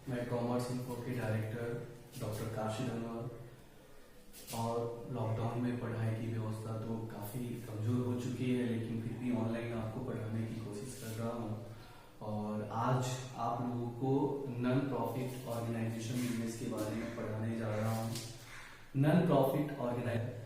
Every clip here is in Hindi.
मैं कॉमर्स इन्फो के डायरेक्टर डॉक्टर काशी धनवर। और लॉकडाउन में पढ़ाई की व्यवस्था तो काफ़ी कमज़ोर हो चुकी है, लेकिन फिर भी ऑनलाइन आपको पढ़ाने की कोशिश कर रहा हूँ। और आज आप लोगों को नॉन प्रॉफिट ऑर्गेनाइजेशन बिजनेस के बारे में पढ़ाने जा रहा हूँ। नॉन प्रॉफिट ऑर्गेनाइजेशन,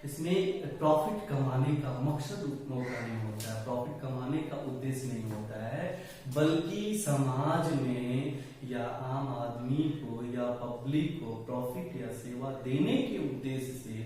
इसमें प्रॉफिट कमाने का मकसद मौका नहीं होता है, प्रॉफिट कमाने का उद्देश्य नहीं होता है, बल्कि समाज में या आम आदमी को या पब्लिक को प्रॉफिट या सेवा देने के उद्देश्य से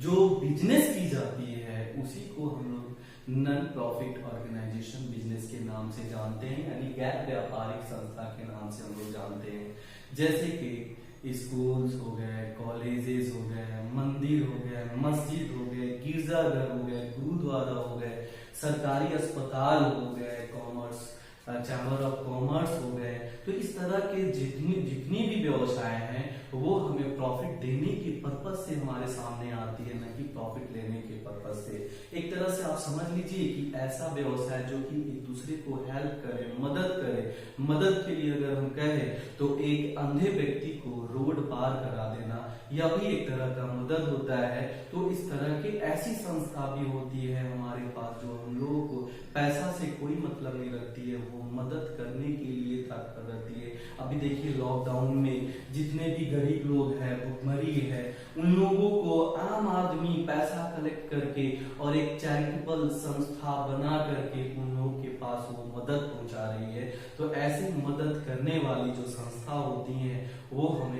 जो बिजनेस की जाती है उसी को हम लोग नॉन प्रॉफिट ऑर्गेनाइजेशन बिजनेस के नाम से जानते हैं, यानी गैर व्यापारिक संस्था के नाम से हम लोग जानते हैं। जैसे कि स्कूल्स हो गए, कॉलेजेस हो गए, मंदिर हो गए, मस्जिद हो गए, गिरजाघर हो गए, गुरुद्वारा हो गए, सरकारी अस्पताल हो गए, कॉमर्स चैम्बर ऑफ कॉमर्स हो गए। तो इस तरह के जितनी भी व्यवसाय हैं वो हमें प्रॉफिट देने के पर्पज से हमारे सामने आती है, न कि प्रॉफिट लेने के पर्पज से। एक तरह से आप समझ लीजिए कि ऐसा व्यवसाय जो कि एक दूसरे को हेल्प करे, मदद करे। मदद के लिए अगर हम कहें तो एक अंधे व्यक्ति को रोड पार करा देना यह भी एक तरह का मदद होता है। तो इस तरह की ऐसी संस्था भी होती है हमारे पास जो हम लोगों को पैसा से कोई मतलब नहीं रखती है, वो मदद करने के लिए तत्पर रहती है। अभी देखिए लॉकडाउन में जितने भी गरीब लोग हैं, भुखमरी है, उन लोगों को आम आदमी पैसा कलेक्ट करके और एक चैरिटेबल संस्था बना करके उन लोगों के पास वो मदद पहुंचा रही है। तो ऐसे मदद करने वाली जो संस्था होती हैं वो हम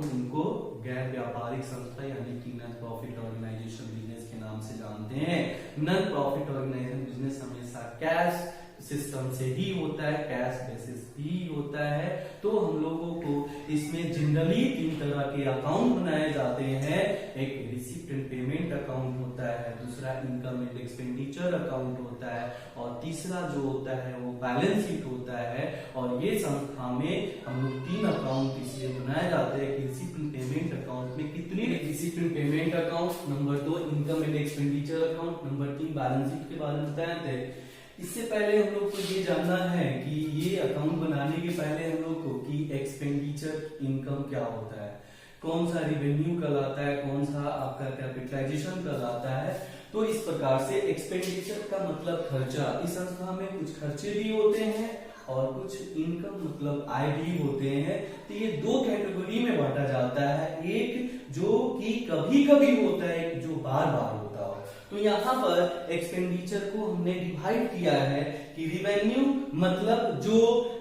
उनको गैर व्यापारिक संस्था यानी कि नॉन प्रॉफिट ऑर्गेनाइजेशन बिजनेस के नाम से जानते हैं। नॉन प्रॉफिट ऑर्गेनाइजेशन बिजनेस हमेशा कैश सिस्टम से ही होता है, कैश बेसिस ही होता है। तो हम लोगों को इसमें जनरली 3 तरह के अकाउंट बनाए जाते हैं। एक रिसिप्ट एंड पेमेंट अकाउंट होता है, दूसरा इनकम एंड एक्सपेंडिचर अकाउंट होता है, और तीसरा जो होता है वो बैलेंस शीट होता है। और ये संस्था में हम लोग 3 अकाउंट इसलिए बनाए जाते हैं कि रिसिप्ट एंड पेमेंट अकाउंट में कितनी receipt and payment account, number 2 income and expenditure account, number 3 balance sheet के बारे में बताए थे। इससे पहले हम लोग को ये जानना है कि ये अकाउंट बनाने के पहले हम लोग को कि एक्सपेंडिचर इनकम क्या होता है, कौन सा रिवेन्यू कहलाता है, कौन सा आपका कैपिटलाइजेशन कहलाता है। तो इस प्रकार से एक्सपेंडिचर का मतलब खर्चा, इस संस्था में कुछ खर्चे भी होते हैं और कुछ इनकम मतलब आय भी होते हैं। तो ये 2 कैटेगरी में बांटा जाता है, एक जो कि कभी कभी होता है, एक जो बार बार होता हो। तो यहाँ पर एक्सपेंडिचर को हमने डिवाइड किया है कि रिवेन्यू मतलब जो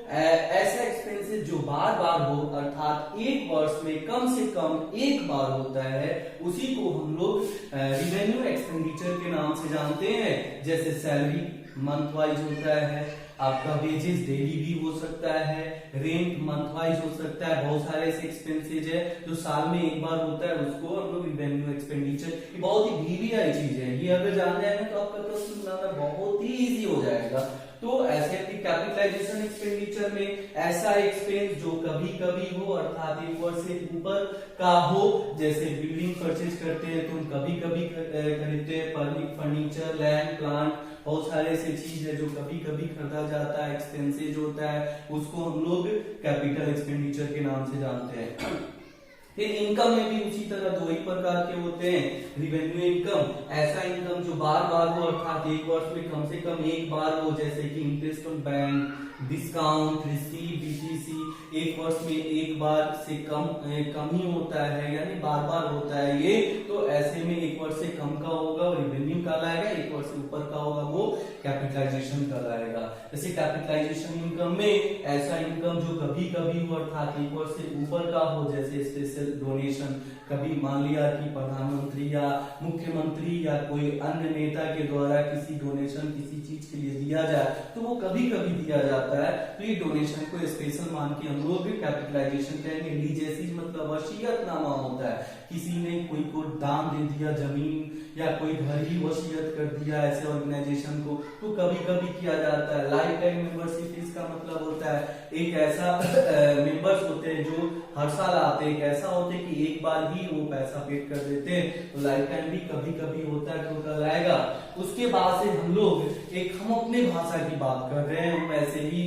ऐसा एक्सपेंसेस जो बार बार हो, अर्थात एक वर्ष में कम से कम एक बार होता है, उसी को हम लोग रिवेन्यू एक्सपेंडिचर के नाम से जानते हैं। जैसे सैलरी मंथ वाइज होता है, आपका वेजेस डेली भी हो सकता है, रेंट मंथ वाइज हो सकता है, बहुत सारे ऐसे एक्सपेंसेज है जो साल में एक बार होता है, उसको हम लोग रिवेन्यू एक्सपेंडिचर। ये बहुत ही भीविया चीज है, ये अगर जान जाएंगे तो आपका प्रश्न बनाना बहुत ही इजी हो जाएगा। तो ऐसे कैपिटलाइजेशन एक्सपेंडिचर में ऐसा एक्सपेंस जो कभी कभी हो, अर्थात 1 वर्ष से ऊपर का हो। जैसे बिल्डिंग परचेज करते हैं तो हम कभी कभी खरीदते हैं, फर्नीचर, लैंड, प्लांट, बहुत सारे ऐसे चीज है जो कभी कभी खरीदा जाता है, एक्सपेंसेज होता है, उसको हम लोग कैपिटल एक्सपेंडिचर के नाम से जानते हैं। फिर इनकम में भी उसी तरह 2 ही प्रकार के होते हैं। रिवेन्यू इनकम, ऐसा इनकम जो बार बार हो, अर्थात 1 वर्ष में कम से कम एक बार हो, जैसे कि interest on bank, discount, receive, BTC, 1 वर्ष में एक बार से कम ही होता है, यानी बार बार होता है ये। तो ऐसे में 1 वर्ष से कम का होगा वो रिवेन्यू कहलाएगा, 1 वर्ष से ऊपर का होगा वो कैपिटलाइजेशन कहलाएगा। जैसे कैपिटलाइजेशन इनकम में ऐसा इनकम जो कभी कभी हो, अर्थात 1 वर्ष से ऊपर का हो, जैसे स्पेशल डोनेशन, कभी मान लिया कि प्रधानमंत्री या मुख्यमंत्री या कोई अन्य नेता के द्वारा किसी डोनेशन किसी चीज के लिए दिया जाए तो वो कभी कभी दिया जाता है। तो ये डोनेशन को स्पेशल मान के हम लोग कैपिटलाइजेशन कहेंगे। लीजेसी मतलब वसीयतनामा होता है, किसी ने कोई को दान दे दिया जमीन या कोई घर ही वसीयत कर दिया ऐसे ऑर्गेनाइजेशन को, तो कभी कभी किया जाता है। लाइफ टाइम मेंबरशिप इसका मतलब होता है एक ऐसा मेंबर्स होते हैं जो हर साल आते हैं, ऐसा होते हैं कि एक बार ही वो पैसा पेड कर देते हैं। तो लाइफ टाइम भी कभी कभी होता है, टोटल आएगा। उसके बाद से हम लोग हम अपने भाषा की बात कर रहे हैं, हम ऐसे ही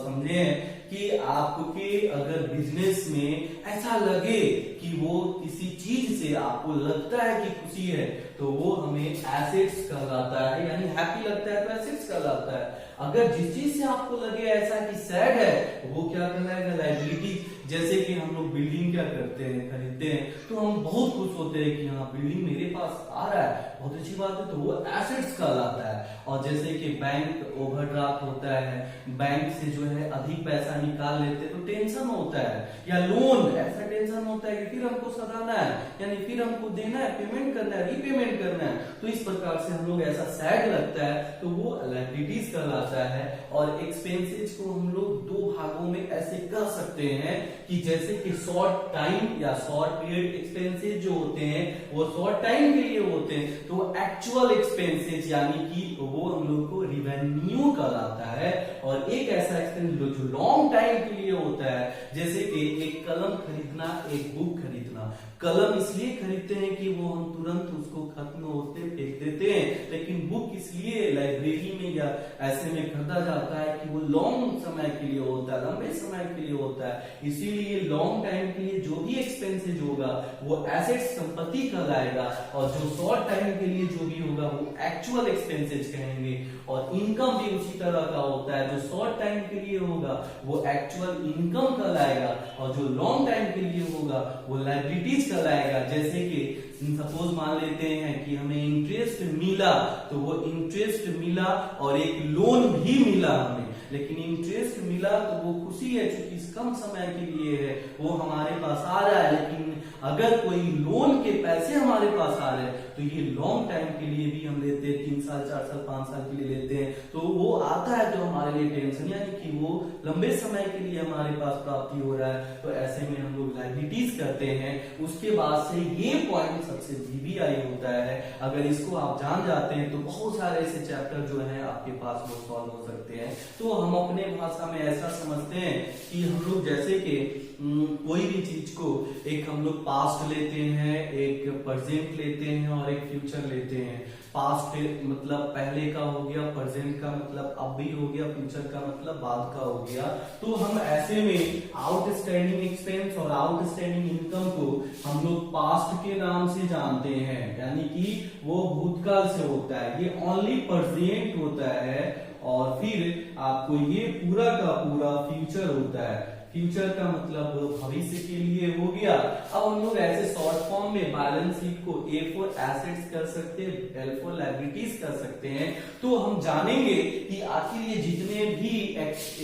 समझे हैं कि आपके अगर बिजनेस में ऐसा लगे कि वो किसी चीज से आपको लगता है कि खुशी है तो वो हमें एसेट्स कहलाता है, यानी हैप्पी लगता है तो एसेट्स कहलाता है। अगर जिस चीज से आपको लगे ऐसा कि सैड है वो क्या कहलाएगा, लायबिलिटी। जैसे कि हम लोग बिल्डिंग क्या करते हैं, खरीदते हैं तो हम बहुत खुश होते हैं कि हाँ बिल्डिंग मेरे पास आ रहा है, बहुत अच्छी बात है, तो वो एसेट्स कहलाता है। और जैसे कि बैंक ओवरड्राफ्ट होता है, बैंक से जो है अधिक पैसा निकाल लेते हैं तो टेंशन होता है, या लोन ऐसा टेंशन होता है कि फिर हमको सधाना है, यानी फिर हमको देना है, पेमेंट करना है, रीपेमेंट करना है, तो इस प्रकार से हम लोग ऐसा सैड लगता है तो वो लायबिलिटीज कहलाता है। और एक्सपेंसेस को हम लोग दो भागों में ऐसे कह सकते हैं कि जैसे कि शॉर्ट टाइम या शॉर्ट पीरियड एक्सपेंसेस जो होते हैं वो शॉर्ट टाइम के लिए होते हैं, तो एक्चुअल एक्सपेंसेस यानी कि वो हम लोग को रिवेन्यू कहलाता है। और एक ऐसा एक्सपेंस जो लॉन्ग टाइम के लिए होता है, जैसे कि एक कलम खरीदना, एक बुक खरीदना। कलम इसलिए खरीदते हैं कि वो हम तुरंत उसको खत्म होते फेंक देते हैं, लेकिन बुक इसलिए लाइब्रेरी में या ऐसे में खरीदा जाता है कि वो लॉन्ग समय के लिए होता है, लंबे समय के लिए होता है। इसीलिए लॉन्ग टाइम के लिए जो भी एक्सपेंसेज होगा वो एसेट संपत्ति कहलाएगा, और जो शॉर्ट टाइम के लिए जो भी होगा वो एक्चुअल एक्सपेंसेज कहेंगे। और इनकम भी उसी तरह का होता है, जो शॉर्ट टाइम के लिए होगा वो एक्चुअल इनकम कहलाएगा, और जो लॉन्ग टाइम के लिए होगा वो लायबिलिटीज कहलाएगा। जैसे कि सपोज मान लेते हैं कि हमें इंटरेस्ट मिला, तो वो इंटरेस्ट मिला और एक लोन भी मिला हमें, लेकिन इंटरेस्ट मिला तो वो खुशी है क्योंकि कम समय के लिए है, वो हमारे पास आ रहा है। लेकिन अगर कोई लोन के पैसे हमारे पास आ रहे हैं तो ये लॉन्ग टाइम के लिए भी हम लेते हैं, 3 साल 4 साल 5 साल के लिए लेते हैं, तो वो आता है तो हमारे लिए टेंशन, यानी कि वो लंबे समय के लिए हमारे पास प्राप्ति हो रहा है, तो ऐसे में हम लोग लायबिलिटीज करते हैं। उसके बाद से ये पॉइंट सबसे VBI होता है। अगर इसको आप जान जाते हैं तो बहुत सारे ऐसे चैप्टर जो है आपके पास वो सॉल्व हो सकते हैं। तो हम अपने भाषा में ऐसा समझते हैं कि हम लोग जैसे कि कोई भी चीज को एक हम लोग पास्ट लेते हैं, एक प्रेजेंट लेते हैं और एक फ्यूचर लेते हैं। पास्ट मतलब पहले का हो गया, प्रेजेंट का मतलब अभी हो गया, फ्यूचर का मतलब बाद का हो गया। तो हम ऐसे में आउटस्टैंडिंग एक्सपेंस और आउटस्टैंडिंग इनकम को हम लोग पास्ट के नाम से जानते हैं, यानी कि वो भूतकाल से होता है, ये ओनली प्रेजेंट होता है, और फिर आपको ये पूरा का पूरा फ्यूचर होता है। फ्यूचर का मतलब भविष्य के लिए हो गया। अब हम लोग ऐसे शॉर्ट फॉर्म में बैलेंस शीट को A फॉर एसेट्स कर सकते हैं, L फॉर लायबिलिटीज कर सकते हैं। तो हम जानेंगे कि आखिर ये जितने भी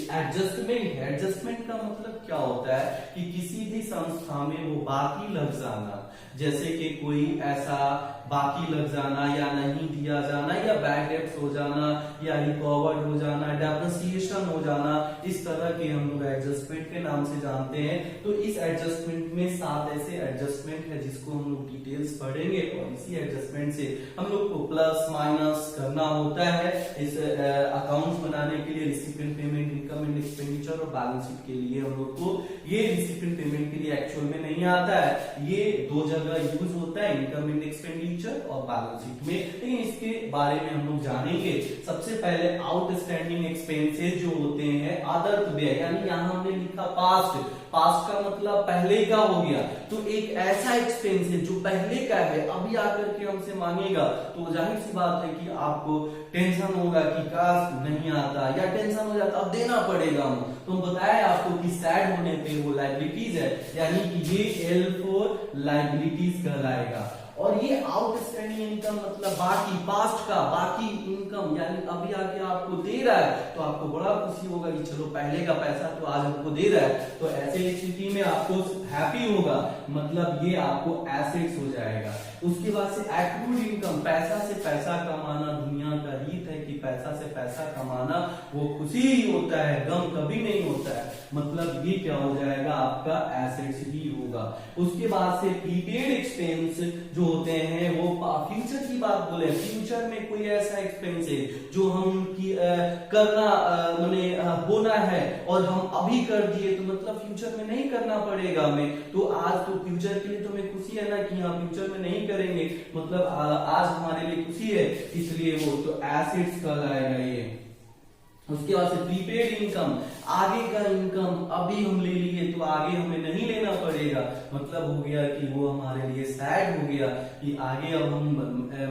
एडजस्टमेंट का मतलब क्या होता है कि किसी भी संस्था में वो बाकी लग जाना, जैसे कि कोई ऐसा बाकी लग जाना या नहीं दिया जाना या बैड डेब्ट्स हो जाना या रिकवर्ड हो जाना, डेप्रिसिएशन हो जाना, इस तरह के हम लोग एडजस्टमेंट के नाम से जानते हैं। तो इस एडजस्टमेंट में 7 ऐसे एडजस्टमेंट है जिसको हम लोग डिटेल्स पढ़ेंगे, और इसी एडजस्टमेंट से हम लोग को प्लस माइनस करना होता है इस अकाउंट्स बनाने के लिए। Recipient payment, income and expenditure और बैलेंस शीट के लिए हम लोग को ये रिसिपिएंट पेमेंट के लिए एक्चुअल में नहीं आता है, ये 2 जगह यूज होता है, इनकम एंड एक्सपेंडिचर और बैलेंस शीट में। लेकिन इसके बारे में हम लोग जानेंगे। सबसे पहले आउटस्टैंडिंग एक्सपेंसेस जो होते हैं आदर्श व्यय, यानी यहाँ हमने लिखा पास्ट, पास्ट का मतलब पहले का हो गया, तो एक ऐसा एक्सपेंस है जो पहले का है, अभी आकर के हमसे मांगेगा, तो जाहिर सी बात है कि आपको टेंशन होगा कि काश नहीं आता, या टेंशन हो जाता अब देना पड़ेगा। तो हम बताए आपको कि सैड होने पे वो लायबिलिटीज है, यानी कि ये L फॉर लायबिलिटीज कहलाएगा। और ये आउटस्टैंडिंग इनकम मतलब बाकी, पास्ट का बाकी इनकम, यानी अभी आके आपको दे रहा है तो आपको बड़ा खुशी होगा कि चलो पहले का पैसा तो आज हमको दे रहा है, तो ऐसे स्थिति में आपको हैप्पी होगा, मतलब ये आपको एसेट्स हो जाएगा। उसके बाद से एक्रूड इनकम, पैसा से पैसा कमाना, दुनिया का रीत है कि पैसा से पैसा कमाना वो खुशी ही होता है, गम कभी नहीं होता है, मतलब ये क्या हो जाएगा आपका एसेट्स ही होगा। उसके बाद से प्रीपेड एक्सपेंस जो होते हैं वो फ्यूचर की बात बोले, फ्यूचर में कोई ऐसा एक्सपेंस है जो हम करना माने होना है और हम अभी कर दिए, तो मतलब फ्यूचर में नहीं करना पड़ेगा हमें, तो आज तो फ्यूचर के लिए तो हमें खुशी है ना कि हाँ फ्यूचर में नहीं करेंगे, मतलब आज हमारे लिए खुशी है, इसलिए वो तो एसेट्स कहलाएगा ये। उसके बाद से प्रीपेड इनकम, आगे का इनकम अभी हम ले लिए तो आगे हमें नहीं लेना पड़ेगा, मतलब हो गया कि वो हमारे लिए सैड हो गया कि आगे अब हम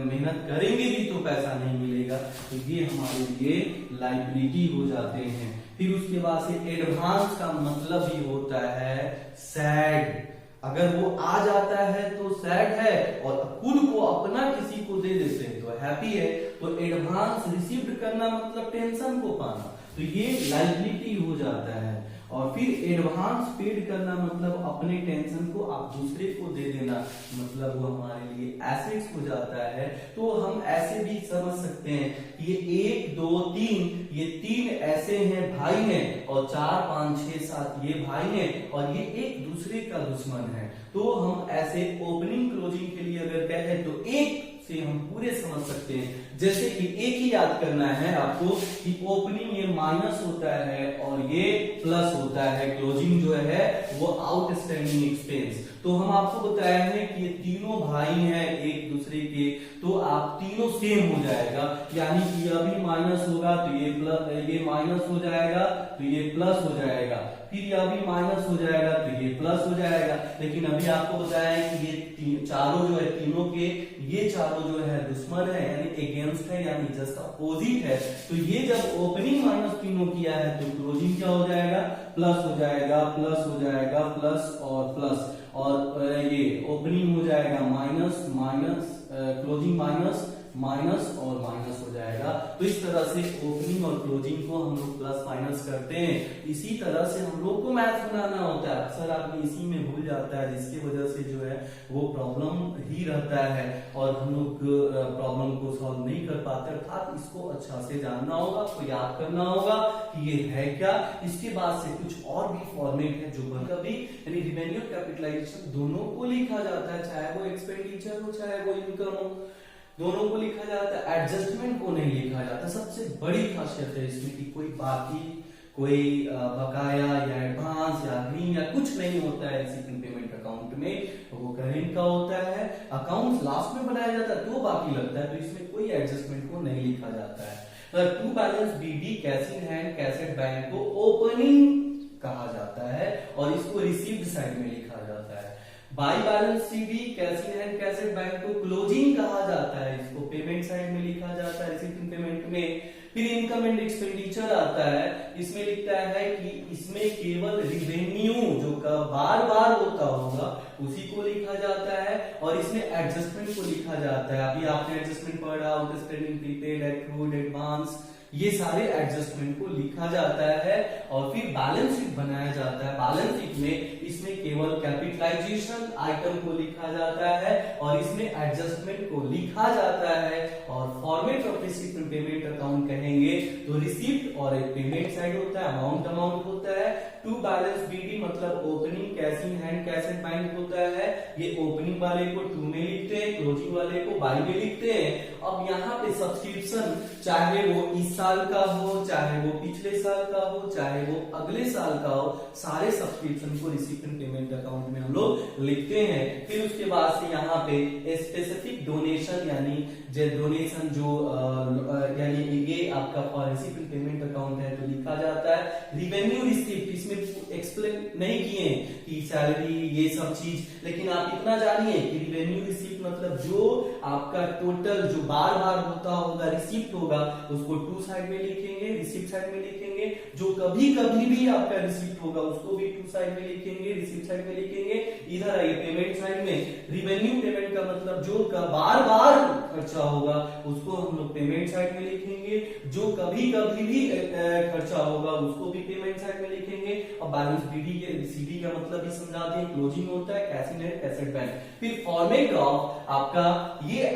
मेहनत करेंगे भी तो पैसा नहीं मिलेगा, तो ये हमारे लिए लायबिलिटी हो जाते हैं। फिर उसके बाद से एडवांस का मतलब ही होता है सैड, अगर वो आ जाता है तो सैड है और खुद को अपना किसी को दे देते हैं तो हैप्पी है। तो एडवांस रिसीव्ड करना मतलब टेंशन को पाना, तो ये लायबिलिटी हो जाता है। और फिर एडवांस पेड करना मतलब अपने टेंशन को आप दूसरे को दे देना, मतलब वो हमारे लिए एसेट्स हो जाता है। तो हम ऐसे भी समझ सकते हैं कि ये 1 2 3 ये 3 ऐसे हैं भाई हैं और 4 5 6 7 ये भाई हैं और ये एक दूसरे का दुश्मन है। तो हम ऐसे ओपनिंग क्लोजिंग के लिए अगर कहें तो एक से हम पूरे समझ सकते हैं। जैसे कि एक ही याद करना है आपको कि ओपनिंग ये माइनस होता है और ये प्लस होता है, क्लोजिंग जो है वो आउटस्टैंडिंग एक्सपेंस। तो हम आपको बताया है कि ये तीनों भाई हैं एक दूसरे के, तो आप तीनों सेम हो जाएगा, यानी कि अभी माइनस होगा तो ये माइनस हो जाएगा तो ये प्लस हो जाएगा, फिर ये अभी माइनस हो जाएगा तो ये प्लस हो जाएगा। लेकिन अभी आपको बताया है कि ये चारों जो है तीनों के ये चारों जो है दुश्मन है यानी अगेंस्ट है यानी जस्ट अपोजिट है। तो ये जब ओपनिंग माइनस तीनों किया है तो क्लोजिंग क्या हो जाएगा, प्लस हो जाएगा, प्लस हो जाएगा, प्लस और प्लस, और ये ओपनिंग हो जाएगा minus minus, closing minus minus और माइनस हो जाएगा। तो इस तरह से ओपनिंग और क्लोजिंग को हम लोग प्लस माइनस करते हैं। इसी तरह से हम लोग को मैथ बनाना होता है, अक्सर आदमी इसी में भूल जाता है जिसकी वजह से जो है वो प्रॉब्लम ही रहता है और हम लोग प्रॉब्लम को सॉल्व नहीं कर पाते। अर्थात इसको अच्छा से जानना होगा, आपको याद करना होगा कि ये है क्या। इसके बाद से कुछ और भी फॉर्मेट है जो कभी यानी रिवेन्यू कैपिटलाइजेशन दोनों को लिखा जाता है, चाहे वो एक्सपेंडिचर हो चाहे वो इनकम हो, दोनों को लिखा जाता है, एडजस्टमेंट को नहीं लिखा जाता। सबसे बड़ी खासियत है इसमें कि कोई बाकी, कोई बकाया या एडवांस या ग्रीन या कुछ नहीं होता है रिसीविंग पेमेंट अकाउंट में, वो करेंट का होता है। अकाउंट लास्ट में बनाया जाता है तो बाकी लगता है, तो इसमें कोई एडजस्टमेंट को नहीं लिखा जाता है। To balance BD cash in hand cash at bank को ओपनिंग कहा जाता है और इसको रिसीव्ड साइड में लिखा जाता है। By balance CD cash in hand cash at bank को क्लोजिंग कहा जाता है, इसको पेमेंट साइड में लिखा जाता है रिसीविंग पेमेंट में। फिर इनकम एंड एक्सपेंडिचर आता है, इसमें लिखता है कि इसमें केवल रिवेन्यू जो का बार बार होता होगा उसी को लिखा जाता है और इसमें एडजस्टमेंट को लिखा जाता है। अभी आपने एडजस्टमेंट पढ़ा, आउटस्टैंडिंग, प्रीपेड, एक्रूड, एडवांस, ये सारे एडजस्टमेंट को लिखा जाता है और फिर बैलेंस शीट बनाया जाता है। बैलेंस शीट में इसमें केवल कैपिटलाइजेशन आइटम को लिखा जाता है और इसमें एडजस्टमेंट को लिखा जाता है। और format of receipt payment account कहेंगे तो रिसीप्ट और एक पेमेंट साइड होता है, अमाउंट होता है। टू बैलेंस बीडी मतलब opening cash in hand cash at bank होता है, ये ओपनिंग वाले को टू में लिखते हैं, क्लोजिंग वाले को बाई में लिखते हैं। अब यहाँ पे सब्सक्रिप्शन चाहे वो इस साल का हो, चाहे वो पिछले साल का हो, चाहे वो अगले साल का हो, सारे सब्सक्रिप्शन को रिसीप्ट पेमेंट अकाउंट में हम लोग लिखते हैं। फिर उसके बाद से यहाँ पे स्पेसिफिक डोनेशन यानी डोनेशन जो यानी ये आपका रिसीप्ट पेमेंट अकाउंट है तो लिखा जाता है। रिवेन्यू रिसीप्ट इसमें एक्सप्लेन नहीं किए कि सैलरी ये सब चीज, लेकिन आप इतना जानिए कि रिवेन्यू रिसीप्ट मतलब जो आपका टोटल जो बार बार होता होगा रिसीप्ट होगा उसको टू साइड में लिखेंगे, रिसीप्ट साइड में लिखेंगे। जो कभी कभी भी आपका रिसीप्ट होगा उसको भी टू साइड में लिखेंगे, रिसीप्ट साइड में लिखेंगे। इधर आइए पेमेंट साइड में, रिवेन्यू पेमेंट का मतलब जो बार बार खर्चा होगा उसको हम लोग पेमेंट साइड में लिखेंगे, जो कभी कभी भी खर्चा होगा उसको भी पेमेंट साइड में लिखेंगे। और बैलेंस बीडी के सीडी का मतलब भी समझा दें, क्लोजिंग होता है cash in hand cash at bank. फिर फॉर्मेट ऑफ आपका ये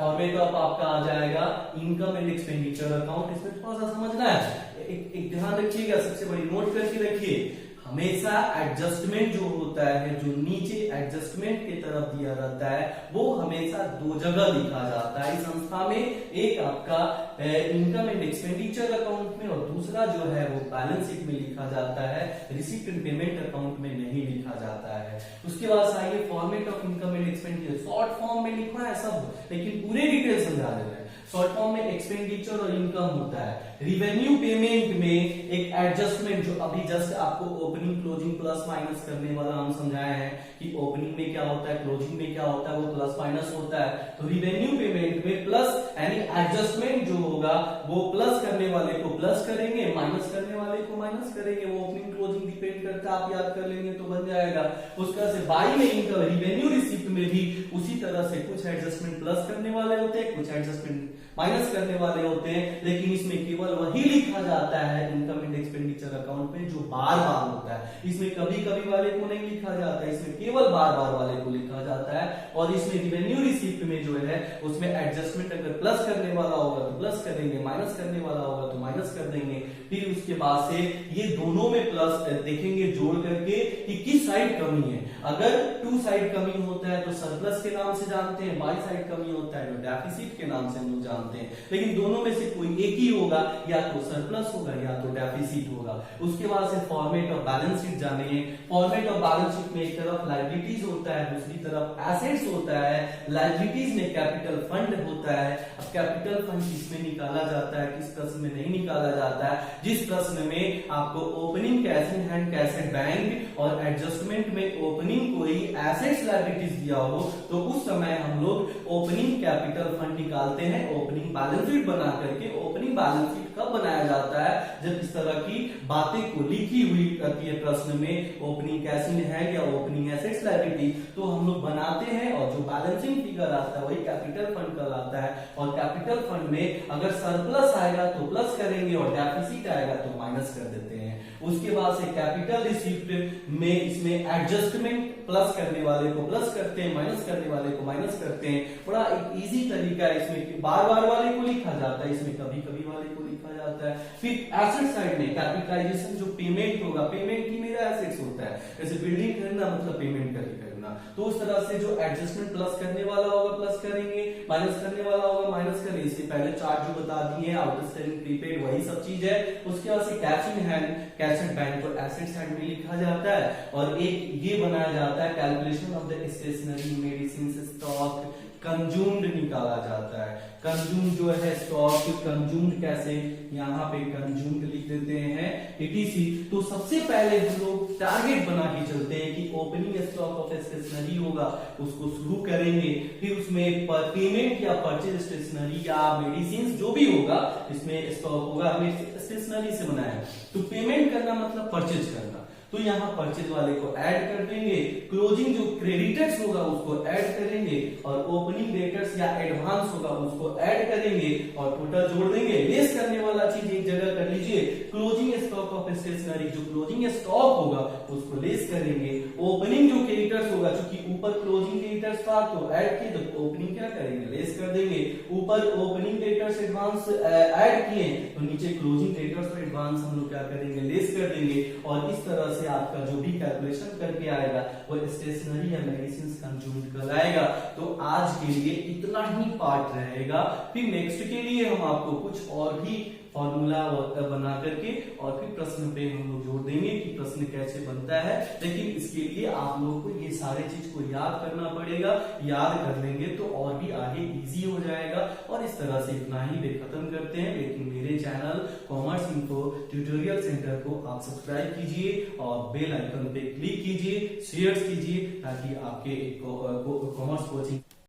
फॉर्मेट ऑफ आपका आ जाएगा इनकम एंड एक्सपेंडिचर अकाउंट। इसमें थोड़ा सा समझना है, एक ध्यान रखिएगा, सबसे बड़ी नोट करके रखिए, हमेशा एडजस्टमेंट जो होता है जो नीचे एडजस्टमेंट की तरफ दिया रहता है वो हमेशा दो जगह लिखा जाता है इस संस्था में, एक आपका इनकम एंड एक्सपेंडिचर अकाउंट में और दूसरा जो है वो बैलेंस शीट में लिखा जाता है, रिसीप्ट एंड पेमेंट अकाउंट में नहीं लिखा जाता है। उसके बाद आइए format of income and expenditure, short form में लिखना है सब लेकिन पूरे डिटेल समझा दे रहे हैं। शॉर्ट फॉर्म में एक्सपेंडिचर और इनकम होता है। रिवेन्यू पेमेंट में एक एडजस्टमेंट, जो अभी जस्ट आपको ओपनिंग क्लोजिंग प्लस माइनस करने वाला हम समझाए हैं कि ओपनिंग में क्या होता है, क्लोजिंग में क्या होता है, वो प्लस माइनस होता है। तो रिवेन्यू पेमेंट में प्लस यानी एडजस्टमेंट जो होगा वो प्लस करने वाले को प्लस करेंगे, माइनस करने वाले को माइनस करेंगे। वो ओपनिंग क्लोजिंग डिपेंड करता है, आप याद कर लेंगे तो बन जाएगा। उसका से बाई में इनकम रिवेन्यू रिसिप्ट में भी उसी तरह से कुछ एडजस्टमेंट प्लस करने वाले होते हैं, कुछ एडजस्टमेंट माइनस करने वाले होते हैं, लेकिन इसमें केवल वही लिखा जाता है इनकम एंड एक्सपेंडिचर अकाउंट में जो बार बार होता है। इसमें कभी कभी वाले को नहीं लिखा जाता है, इसमें केवल बार बार वाले को लिखा जाता है। और इसमें रिवेन्यू रिसिप्ट में जो है उसमें एडजस्टमेंट अगर प्लस करने वाला होगा तो प्लस करेंगे, माइनस करने वाला होगा तो माइनस कर देंगे। फिर उसके बाद से ये दोनों में प्लस देखेंगे जोड़ करके कि किस साइड कमी है। अगर टू साइड कमी होता है तो सरप्लस के नाम से जानते हैं, बाई साइड कमी होता है तो डेफिसिट के नाम से हम लोग जानते हैं। लेकिन दोनों में से कोई एक ही होगा, या तो सरप्लस होगा या तो डेफिसिट होगा। उसके बाद से फॉर्मेट ऑफ बैलेंस शीट जानेंगे। फॉर्मेट ऑफ बैलेंस शीट में एक तरफ लायबिलिटीज होता है, दूसरी तरफ एसेट्स होता है। लायबिलिटीज में कैपिटल फंड होता है। अब कैपिटल फंड किसमें निकाला जाता है, किस प्रश्न में नहीं निकाला जाता है। जिस प्रश्न में आपको opening cash in hand, cash at bank और एडजस्टमेंट में ओपनिंग कोई एसेट्स लायबिलिटीज दिया हो तो उस समय हम लोग ओपनिंग कैपिटल फंड निकालते हैं। ओपनिंग बैलेंस शीट बना करके, ओपनिंग बैलेंस शीट कब बनाया जाता है, जब इस तरह की बातें को लिखी हुई रहती है प्रश्न में, ओपनिंग कैश इन हैंड या ओपनिंग एसेट्स लायबिलिटी, तो हम लोग बनाते हैं और जो बैलेंसिंग फिगर आता है वही कैपिटल फंड कहलाता है। और कैपिटल फंड में अगर सरप्लस आएगा तो प्लस करेंगे और डेफिसिट आएगा तो माइनस कर देते हैं। उसके बाद से कैपिटल रिसिप्ट में इसमें एडजस्टमेंट प्लस करने वाले को प्लस करते हैं, माइनस करने वाले को माइनस करते हैं। बड़ा एक इजी तरीका है इसमें कि बार बार वाले को लिखा जाता है, इसमें कभी कभी वाले को लिखा जाता है। फिर एसेट साइड में कैपिटलाइजेशन जो पेमेंट होगा, पेमेंट की मेरा एसेट्स होता है, जैसे बिल्डिंग खरीदना मतलब पेमेंट करके करना, तो उस तरह से जो एडजस्टमेंट प्लस करने वाला होगा प्लस करेंगे, माइनस करने वाला होगा माइनस करेंगे। इससे पहले चार्ट जो बता दिए आउटस्टैंडिंग प्रीपेड वही सब चीज है। उसके बाद से cash in hand, cash at bank को एसेट साइड में लिखा जाता है। और एक ये बनाया जाता है calculation of the stationery medicine stock consumed निकाला जाता है। कंज्यूम जो है स्टॉक कंज्यूम्ड कैसे, यहाँ पे कंज्यूम्ड लिख देते हैं etc। तो सबसे पहले हम लोग टारगेट बना के चलते हैं कि ओपनिंग स्टॉक ऑफ स्टेशनरी होगा उसको शुरू करेंगे। फिर उसमें पेमेंट या परचेज स्टेशनरी या मेडिसिन जो भी होगा इसमें स्टॉक होगा, हमें स्टेशनरी से बनाया तो पेमेंट करना मतलब परचेज करना, तो यहाँ परचेज वाले को ऐड कर देंगे। क्लोजिंग जो क्रेडिटर्स होगा उसको ऐड करेंगे और ओपनिंग डेटर्स या एडवांस होगा उसको ऐड करेंगे और टोटल जोड़ देंगे। लेस करने वाला चीज एक जगह कर लीजिए, क्लोजिंग स्टॉक ऑफ स्टेशनरी जो क्लोजिंग स्टॉक होगा उसको लेस करेंगे। ओपनिंग जो क्रेडिटर्स होगा, चूंकि ऊपर क्लोजिंग क्रेडिटर्स था तो ऐड किए, तो ओपनिंग क्या करेंगे लेस कर देंगे। ऊपर ओपनिंग डेटर्स एडवांस ऐड किए तो नीचे क्लोजिंग डेटर्स और एडवांस हम लोग क्या करेंगे लेस कर देंगे। और इस तरह से आपका जो भी कैलकुलेशन करके आएगा वो स्टेशनरी या मेडिसिन कंज्यूम्ड कहलाएगा। तो आज के लिए इतना ही पार्ट रहेगा, फिर नेक्स्ट के लिए हम आपको कुछ और भी फॉर्मूला बना करके और फिर प्रश्न पे हम लोग जोड़ देंगे कि प्रश्न कैसे बनता है। लेकिन इसके लिए आप लोगों को ये सारे चीज को याद करना पड़ेगा, याद कर लेंगे तो और भी आगे इजी हो जाएगा। और इस तरह से इतना ही वे खत्म करते हैं। लेकिन मेरे channel commerce info tutorial centre को आप सब्सक्राइब कीजिए और बेल आइकन पे क्लिक कीजिए, शेयर कीजिए ताकि आपके कॉमर्स कोचिंग